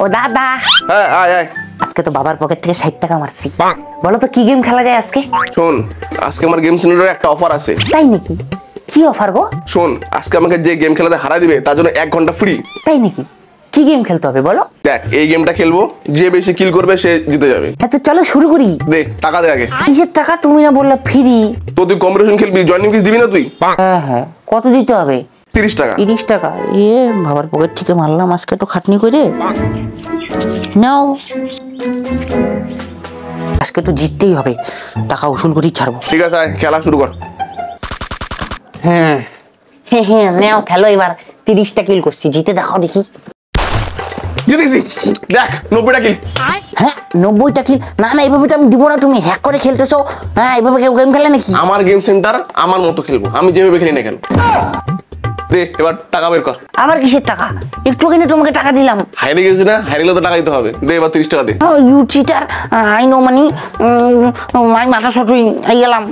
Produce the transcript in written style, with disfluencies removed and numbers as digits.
ও দাদা, হ্যাঁ আয় আয়। আজকে তো বাবার পকেট থেকে 60 টাকা মারছি। বলো তো কি গেম খেলা যায় আজকে? শোন, আজকে আমার গেম সেন্টারে একটা অফার আছে। তাই নাকি? কি অফার গো? শোন, আজকে আমাকে যে গেম খেলাতে হারা দিবে তার জন্য 1 ঘন্টা ফ্রি। তাই নাকি? কি গেম খেলতে হবে বলো? দেখ, এই গেমটা খেলবো, যে বেশি কিল করবে সে জিতে যাবে। হ্যাঁ তো চলো শুরু করি। দে টাকা দে আগে। কিসের টাকা? তুমি না বললা ফ্রি? তো তুই কম্পিটিশন খেলবি, জয়েনিং ফিস দিবি না তুই? হ্যাঁ হ্যাঁ, কত দিতে হবে? 30 টাকা। 30 টাকা? এ বাবার পকেট থেকে মারলাম আজকে তো খাটনি করে। নাও, আজকে তো জিততেই হবে, টাকা উসুল করেই ছাড়বো। ঠিক আছে, আয় খেলা শুরু কর। হ্যাঁ হ্যাঁ হ্যাঁ, নাও খেলো এবার। 30টা কিল করছি, জিতে দেখাও দেখি। জিতেছি, দেখ 90টা কিল। হ্যাঁ 90টা কিল? না না, এইভাবে তো আমি দিব না, তুমি হ্যাক করে খেলতেছো। হ্যাঁ এইভাবে কেউ গেম খেলে নাকি? আমার গেম সেন্টার, আমার মতো খেলবো, আমি যেভাবে খেলি না কেন। দে এবার টাকা বের কর। আবার কিসের টাকা? একটু কিনে তোমাকে টাকা দিলাম। হাইরে গেছি না, হাইরে গেলে তো টাকা দিতে হবে। দে এবার 30 টাকা দে। You cheater, I know money, my মাথা সটুই গেলাম।